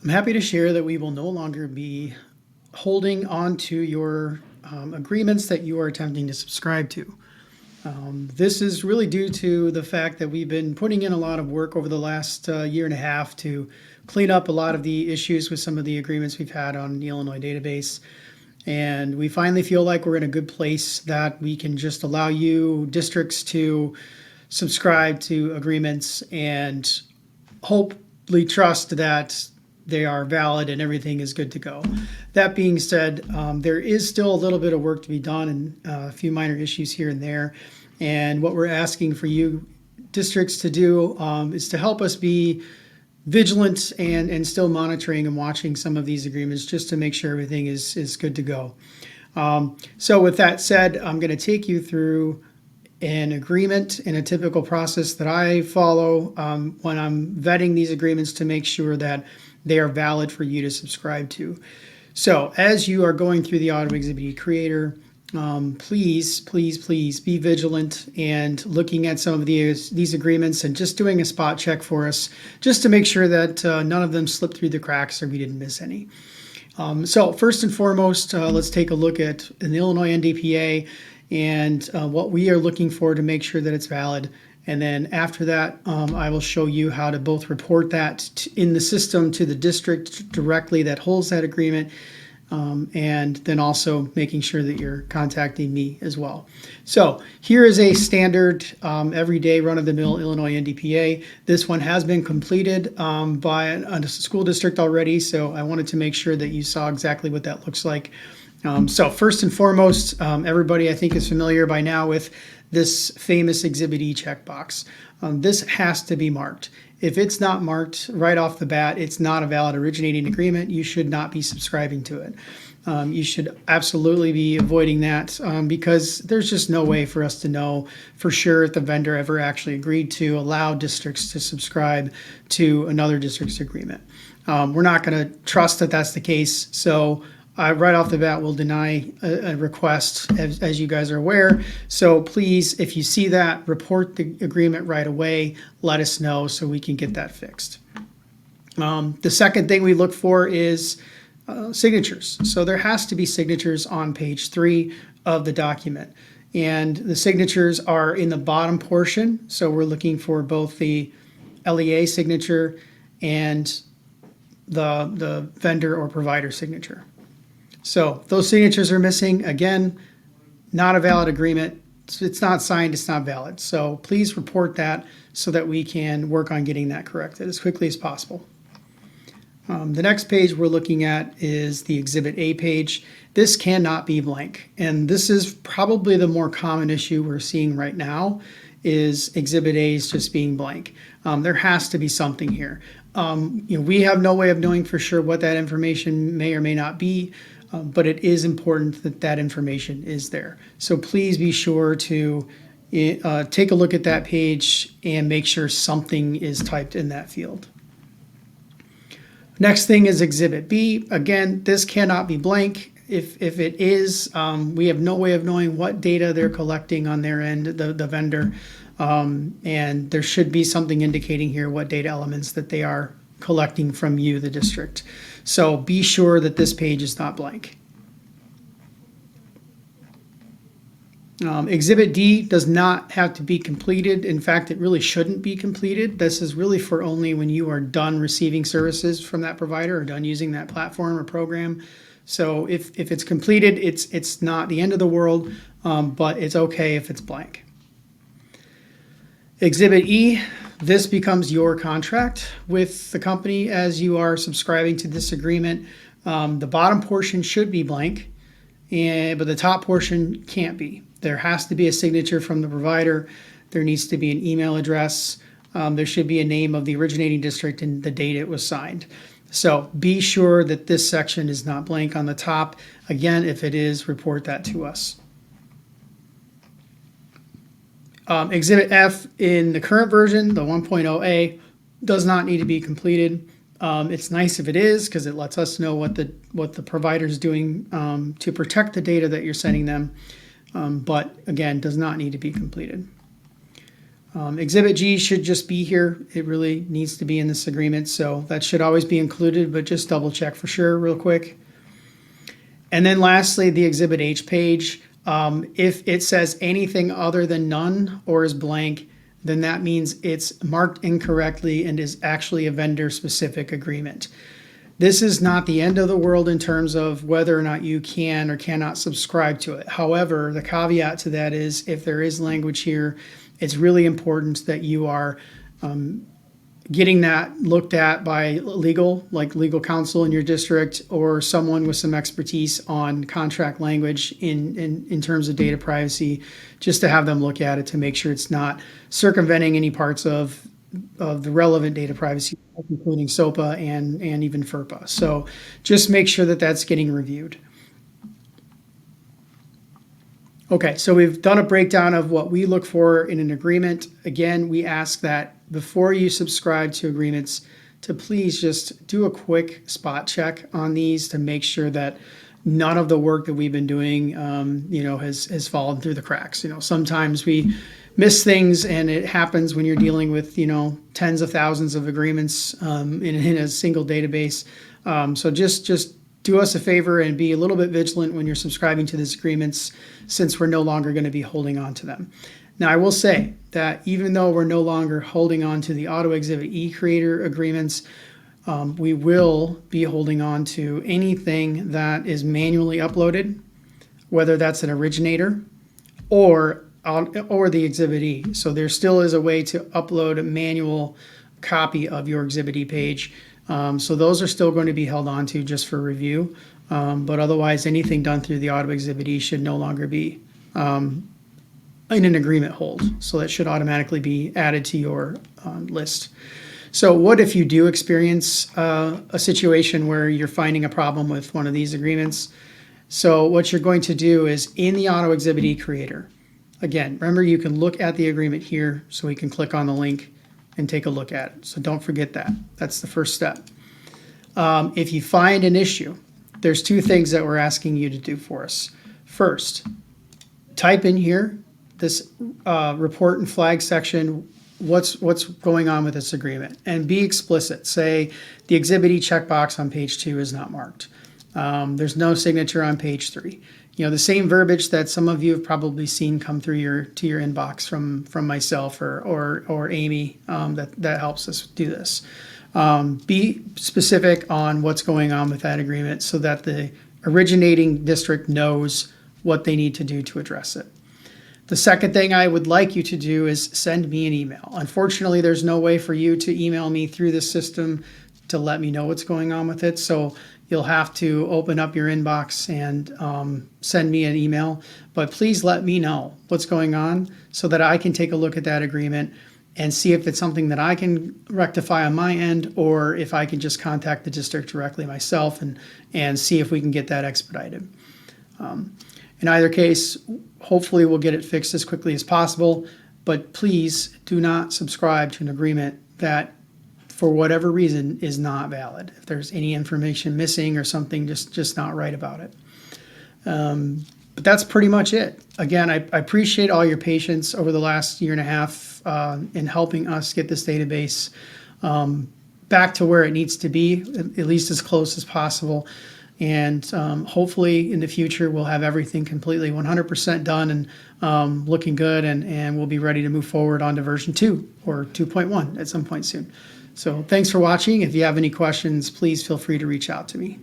I'm happy to share that we will no longer be holding on to your agreements that you are attempting to subscribe to. This is really due to the fact that we've been putting in a lot of work over the last year and a half to clean up a lot of the issues with some of the agreements we've had on the Illinois database. And we finally feel like we're in a good place that we can just allow you districts to subscribe to agreements and hopefully trust that they are valid and everything is good to go. That being said, there is still a little bit of work to be done and a few minor issues here and there. And what we're asking for you districts to do is to help us be vigilant and still monitoring and watching some of these agreements just to make sure everything is good to go. So with that said, I'm going to take you through an agreement and a typical process that I follow when I'm vetting these agreements to make sure that they are valid for you to subscribe to. So as you are going through the Auto Exhibit E Creator, please be vigilant and looking at some of these agreements and just doing a spot check for us just to make sure that none of them slipped through the cracks or we didn't miss any. So first and foremost, let's take a look at an Illinois NDPA and what we are looking for to make sure that it's valid. And then after that, I will show you how to both report that in the system to the district directly that holds that agreement, and then also making sure that you're contacting me as well. So here is a standard everyday run-of-the-mill Illinois NDPA. This one has been completed by a school district already, so I wanted to make sure that you saw exactly what that looks like. So first and foremost, everybody I think is familiar by now with this famous Exhibit E checkbox. This has to be marked. If it's not marked right off the bat, it's not a valid originating agreement. You should not be subscribing to it. You should absolutely be avoiding that because there's just no way for us to know for sure if the vendor ever actually agreed to allow districts to subscribe to another district's agreement. We're not going to trust that that's the case. So right off the bat, we'll deny a request, as you guys are aware. So please, if you see that, report the agreement right away. Let us know so we can get that fixed. The second thing we look for is signatures. So there has to be signatures on page 3 of the document. And the signatures are in the bottom portion. So we're looking for both the LEA signature and the vendor or provider signature. So those signatures are missing. Again, not a valid agreement. It's not signed, it's not valid. So please report that so that we can work on getting that corrected as quickly as possible. The next page we're looking at is the Exhibit A page. This cannot be blank. And this is probably the more common issue we're seeing right now is Exhibit A's just being blank. There has to be something here. We have no way of knowing for sure what that information may or may not be. But it is important that that information is there. So please be sure to take a look at that page and make sure something is typed in that field. Next thing is Exhibit B. Again, this cannot be blank. If it is, we have no way of knowing what data they're collecting on their end, the vendor, and there should be something indicating here what data elements that they are collecting from you, the district. So be sure that this page is not blank. Exhibit D does not have to be completed. In fact, it really shouldn't be completed. This is really for only when you are done receiving services from that provider or done using that platform or program. So if it's completed, it's not the end of the world, but it's okay if it's blank. Exhibit E, this becomes your contract with the company as you are subscribing to this agreement. The bottom portion should be blank, but the top portion can't be. There has to be a signature from the provider. There needs to be an email address. There should be a name of the originating district and the date it was signed. So be sure that this section is not blank on the top. Again, if it is, report that to us. Exhibit F in the current version, the 1.0A, does not need to be completed. It's nice if it is because it lets us know what the provider is doing to protect the data that you're sending them. But again, does not need to be completed. Exhibit G should just be here. It really needs to be in this agreement, so that should always be included, but just double check for sure real quick. And then lastly, the Exhibit H page. If it says anything other than none or is blank, then that means it's marked incorrectly and is actually a vendor-specific agreement. This is not the end of the world in terms of whether or not you can or cannot subscribe to it. However, the caveat to that is if there is language here, it's really important that you are getting that looked at by legal counsel in your district, or someone with some expertise on contract language in terms of data privacy, just to have them look at it to make sure it's not circumventing any parts of the relevant data privacy, including SOPA and even FERPA. So just make sure that that's getting reviewed. Okay, so we've done a breakdown of what we look for in an agreement. Again, we ask that before you subscribe to agreements to please just do a quick spot check on these to make sure that none of the work that we've been doing has fallen through the cracks. Sometimes we miss things, and it happens when you're dealing with tens of thousands of agreements in a single database. So just do us a favor and be a little bit vigilant when you're subscribing to these agreements, since we're no longer going to be holding on to them. Now, I will say that even though we're no longer holding on to the Auto Exhibit E creator agreements, we will be holding on to anything that is manually uploaded, whether that's an originator or the Exhibit E. So there still is a way to upload a manual copy of your Exhibit E page. So those are still going to be held on to just for review. But otherwise, anything done through the Auto Exhibit E should no longer be in an agreement hold. So that should automatically be added to your list. So what if you do experience a situation where you're finding a problem with one of these agreements? So what you're going to do is in the Auto Exhibit E creator, again, remember you can look at the agreement here, so we can click on the link and take a look at it. So don't forget that. That's the first step. If you find an issue, there's two things that we're asking you to do for us. First, type in here this report and flag section, what's going on with this agreement, and be explicit. Say the Exhibit E checkbox on page 2 is not marked. There's no signature on page 3. The same verbiage that some of you have probably seen come through your inbox from myself or Amy, that helps us do this. Be specific on what's going on with that agreement so that the originating district knows what they need to do to address it. The second thing I would like you to do is send me an email. Unfortunately, there's no way for you to email me through the system to let me know what's going on with it. So you'll have to open up your inbox and send me an email. But please let me know what's going on so that I can take a look at that agreement and see if it's something that I can rectify on my end, or if I can just contact the district directly myself and see if we can get that expedited. In either case, hopefully we'll get it fixed as quickly as possible, but please do not subscribe to an agreement that for whatever reason is not valid. If there's any information missing or something just not right about it. But that's pretty much it. Again, I appreciate all your patience over the last year and a half in helping us get this database back to where it needs to be, at least as close as possible. And hopefully in the future, we'll have everything completely 100% done and looking good, and we'll be ready to move forward on to version 2 or 2.1 at some point soon. So thanks for watching. If you have any questions, please feel free to reach out to me.